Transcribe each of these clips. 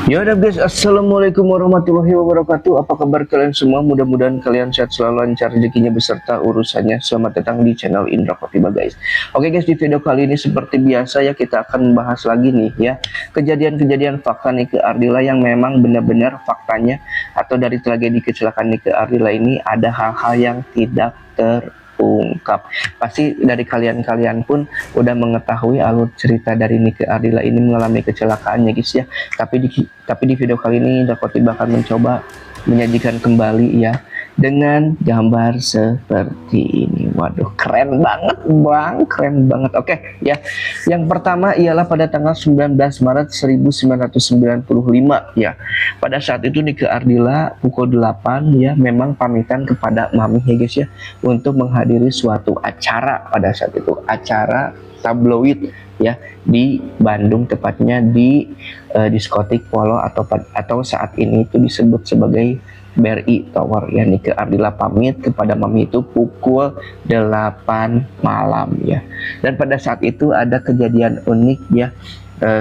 Ya udah guys, assalamualaikum warahmatullahi wabarakatuh. Apa kabar kalian semua? Mudah-mudahan kalian sehat selalu, lancar rezekinya beserta urusannya. Selamat datang di channel Indra Khotiba guys. Oke guys, di video kali ini seperti biasa ya, kita akan membahas lagi nih ya kejadian-kejadian fakta Nike Ardila yang memang benar-benar faktanya atau dari tragedi kecelakaan Nike Ardila ini ada hal-hal yang tidak terungkap. Pasti dari kalian-kalian pun udah mengetahui alur cerita dari Nike Ardila ini mengalami kecelakaan ya guys ya. Tapi di video kali ini Dakoti bakal mencoba menyajikan kembali ya dengan gambar seperti ini. Waduh, keren banget bang, keren banget. Oke ya, yang pertama ialah pada tanggal 19 Maret 1995 ya. Pada saat itu Nike Ardila pukul 8 ya memang pamitan kepada mami ya guys ya untuk menghadiri suatu acara. Pada saat itu acara tabloid ya di Bandung, tepatnya di diskotik Polo atau saat ini itu disebut sebagai BRI Tower ya. Nike Ardila pamit kepada mami itu pukul 8 malam ya. Dan pada saat itu ada kejadian unik ya,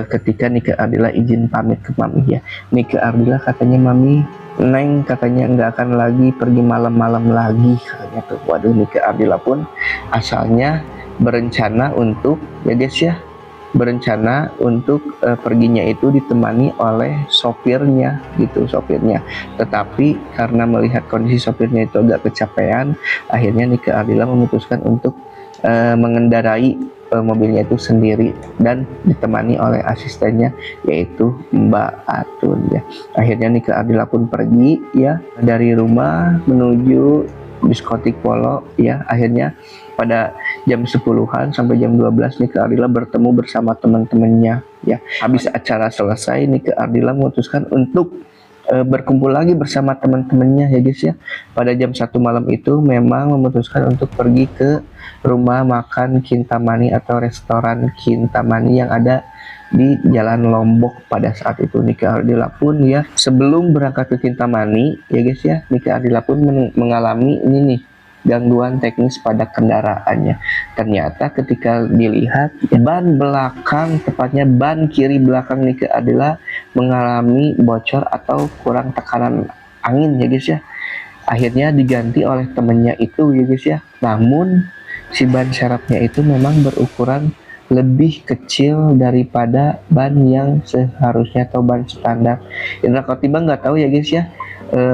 ketika Nike Ardila izin pamit ke mami ya. Nike Ardila katanya, mami, Neng katanya nggak akan lagi pergi malam-malam lagi katanya tuh. Waduh, Nike Ardila pun asalnya berencana untuk ya guys ya, berencana untuk perginya itu ditemani oleh sopirnya gitu, tetapi karena melihat kondisi sopirnya itu agak kecapean, akhirnya Nike Ardila memutuskan untuk mengendarai mobilnya itu sendiri dan ditemani oleh asistennya yaitu Mbak Atun ya. Akhirnya Nike Ardila pun pergi ya dari rumah menuju diskotik Polo ya. Akhirnya pada jam 10-an sampai jam 12 Nike Ardila bertemu bersama teman-temannya ya. Habis acara selesai, Nike Ardila memutuskan untuk berkumpul lagi bersama teman-temannya ya guys ya. Pada jam 1 malam itu memang memutuskan untuk pergi ke rumah makan Kintamani atau restoran Kintamani yang ada di Jalan Lombok. Pada saat itu Nike Ardila pun ya sebelum berangkat ke Kintamani ya guys ya, Nike Ardila pun mengalami ini nih, gangguan teknis pada kendaraannya. Ternyata ketika dilihat ban belakang, tepatnya ban kiri belakang Nike Ardila mengalami bocor atau kurang tekanan angin ya guys ya. Akhirnya diganti oleh temennya itu ya guys ya. Namun si ban serepnya itu memang berukuran lebih kecil daripada ban yang seharusnya atau ban standar. Indra Khotiba nggak tahu ya guys ya,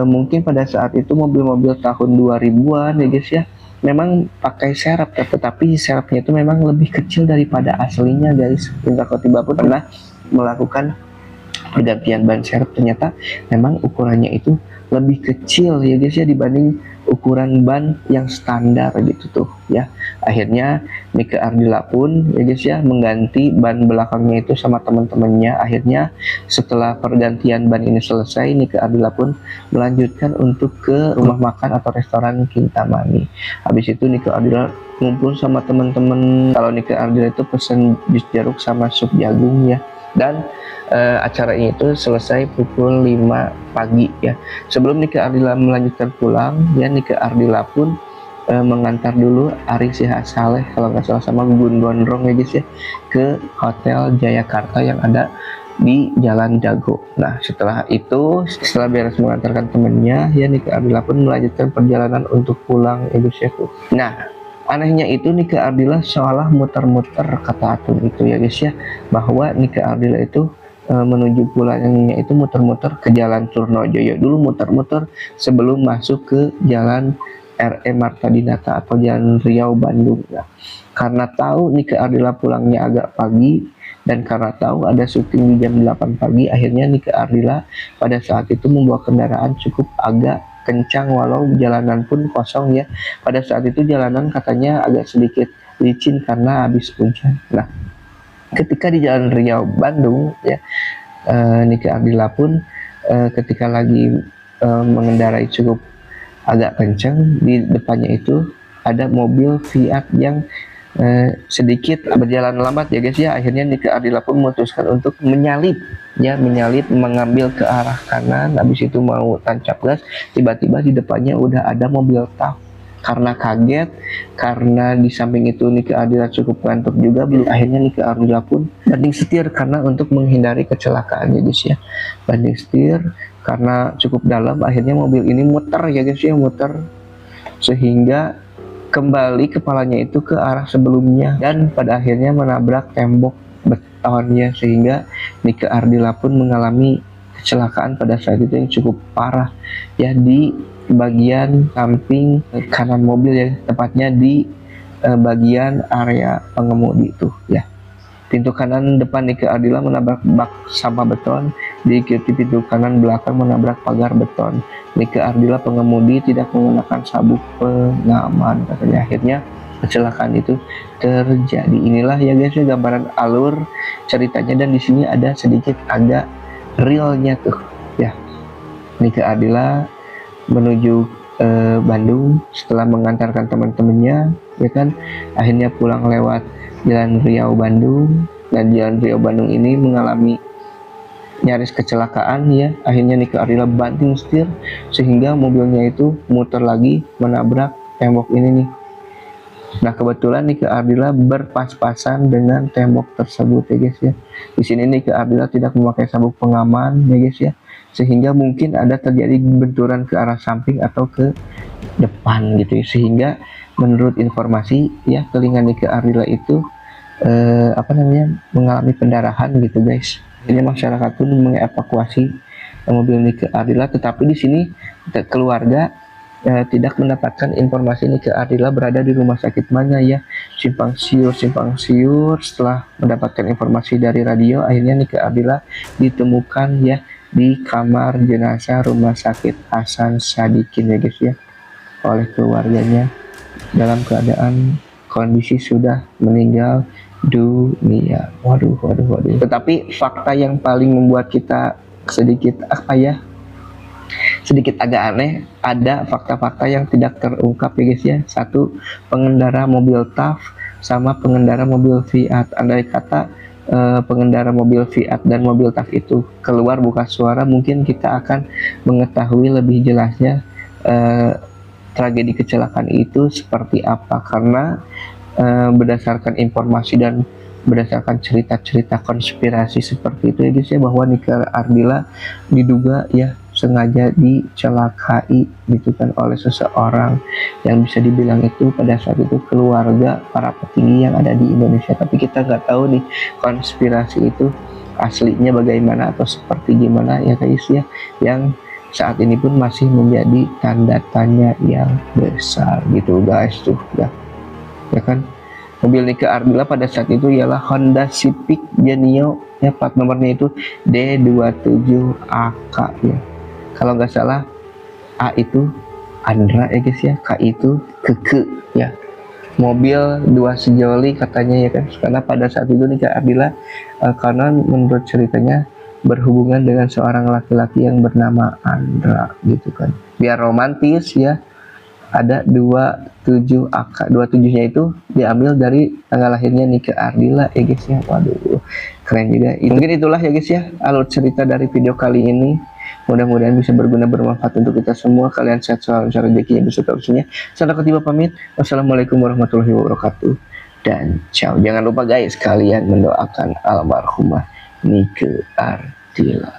mungkin pada saat itu mobil-mobil tahun 2000-an ya guys ya memang pakai serep, tetapi serepnya itu memang lebih kecil daripada aslinya guys. Indra Khotiba pun pernah melakukan pergantian ban serep, ternyata memang ukurannya itu lebih kecil ya guys ya dibanding ukuran ban yang standar gitu tuh ya. Akhirnya Nike Ardila pun ya guys ya mengganti ban belakangnya itu sama teman-temannya. Akhirnya setelah pergantian ban ini selesai, Nike Ardila pun melanjutkan untuk ke rumah makan atau restoran Kintamani. Habis itu Nike Ardila ngumpul sama teman-teman. Kalau Nike Ardila itu pesen jus jeruk sama sup jagung ya. Dan acara ini itu selesai pukul 5 pagi ya. Sebelum Nike Ardila melanjutkan pulang ya, Nike Ardila pun mengantar dulu Ari Sihasale kalau nggak salah sama Gun Gondrong ya guys ya ke Hotel Jayakarta yang ada di Jalan Dago. Nah setelah itu, setelah beres mengantarkan temennya ya, Nike Ardila pun melanjutkan perjalanan untuk pulang ya guys ya tuh. Nah anehnya itu Nike Ardila seolah muter-muter, kata Atun itu ya guys ya, bahwa Nike Ardila itu menuju pulangnya itu muter-muter ke Jalan Surnojoyo dulu, muter-muter sebelum masuk ke Jalan RE Marta Dinata atau Jalan Riau Bandung ya. Karena tahu Nike Ardila pulangnya agak pagi dan karena tahu ada syuting di jam 8 pagi, akhirnya Nike Ardila pada saat itu membawa kendaraan cukup agak kencang walau jalanan pun kosong ya. Pada saat itu jalanan katanya agak sedikit licin karena habis hujan. Nah ketika di Jalan Riau Bandung ya, Nike Ardila pun ketika lagi mengendarai cukup agak kencang, di depannya itu ada mobil Fiat yang sedikit berjalan lambat ya guys ya. Akhirnya Nike Ardila pun memutuskan untuk menyalip ya, mengambil ke arah kanan. Habis itu mau tancap gas, tiba-tiba di depannya udah ada mobil TAF. karena kaget, karena di samping itu Nike Ardila cukup ngantuk juga, akhirnya Nike Ardila pun banting setir karena untuk menghindari kecelakaan ya guys ya. Banting setir karena cukup dalam, akhirnya mobil ini muter ya guys ya, muter sehingga kembali kepalanya itu ke arah sebelumnya dan pada akhirnya menabrak tembok betonnya, sehingga Nike Ardila pun mengalami kecelakaan pada saat itu yang cukup parah ya di bagian samping kanan mobil ya, tepatnya di bagian area pengemudi itu ya. Pintu kanan depan Nike Ardila menabrak bak sampah beton, diikuti pintu kanan belakang menabrak pagar beton. Nike Ardila pengemudi tidak menggunakan sabuk pengaman katanya. Akhirnya kecelakaan itu terjadi. Inilah ya guys ya gambaran alur ceritanya, dan di sini ada sedikit agak realnya tuh ya. Nike Ardila menuju Bandung setelah mengantarkan teman-temannya ya kan, akhirnya pulang lewat Jalan Riau Bandung, dan Jalan Riau Bandung ini mengalami nyaris kecelakaan ya. Akhirnya Nike Ardila banting setir sehingga mobilnya itu muter lagi menabrak tembok ini nih. Nah kebetulan Nike Ardila berpas-pasan dengan tembok tersebut ya guys ya. Di sini Nike Ardila tidak memakai sabuk pengaman ya guys ya, sehingga mungkin ada terjadi benturan ke arah samping atau ke depan gitu ya, sehingga menurut informasi ya telinga Nike Ardila itu mengalami pendarahan gitu guys. Ini masyarakat pun mengevakuasi mobil Nike Ardila, tetapi di sini keluarga tidak mendapatkan informasi Nike Ardila berada di rumah sakit mana ya. Simpang siur setelah mendapatkan informasi dari radio, akhirnya Nike Ardila ditemukan ya di kamar jenazah rumah sakit Hasan Sadikin ya guys ya, oleh keluarganya dalam keadaan kondisi sudah meninggal dunia. Waduh. Tetapi fakta yang paling membuat kita sedikit agak aneh, ada fakta-fakta yang tidak terungkap ya guys ya. Satu, pengendara mobil TAF sama pengendara mobil Fiat. Andai kata pengendara mobil Fiat dan mobil TAF itu keluar buka suara, mungkin kita akan mengetahui lebih jelasnya tragedi kecelakaan itu seperti apa, karena berdasarkan informasi dan berdasarkan cerita-cerita konspirasi seperti itu ya guys ya, bahwa Nike Ardila diduga ya sengaja dicelakai gitu kan oleh seseorang yang bisa dibilang itu pada saat itu keluarga para petinggi yang ada di Indonesia. Tapi kita nggak tahu nih konspirasi itu aslinya bagaimana atau seperti gimana ya guys ya, yang saat ini pun masih menjadi tanda tanya yang besar gitu guys tuh ya kan. Mobil Nike Ardila pada saat itu ialah Honda Civic Genio ya, plat nomornya itu D27AK ya. Kalau nggak salah A itu Andra ya guys ya, K itu Keke ya. Mobil 2 sejoli katanya ya kan, karena pada saat itu Nike Ardila karena menurut ceritanya berhubungan dengan seorang laki-laki yang bernama Andra gitu kan. Biar romantis ya, ada 27AK. 27-nya itu diambil dari tanggal lahirnya Nike Ardila ya guys ya. Waduh, keren juga. Mungkin itulah ya guys ya alur cerita dari video kali ini. Mudah-mudahan bisa berguna, bermanfaat untuk kita semua. Kalian sehat selalu, lancar rezekinya, beserta urusannya. Sampai ketemu, pamit. Wassalamualaikum warahmatullahi wabarakatuh. Dan ciao. Jangan lupa guys, kalian mendoakan almarhumah Nike Ardila.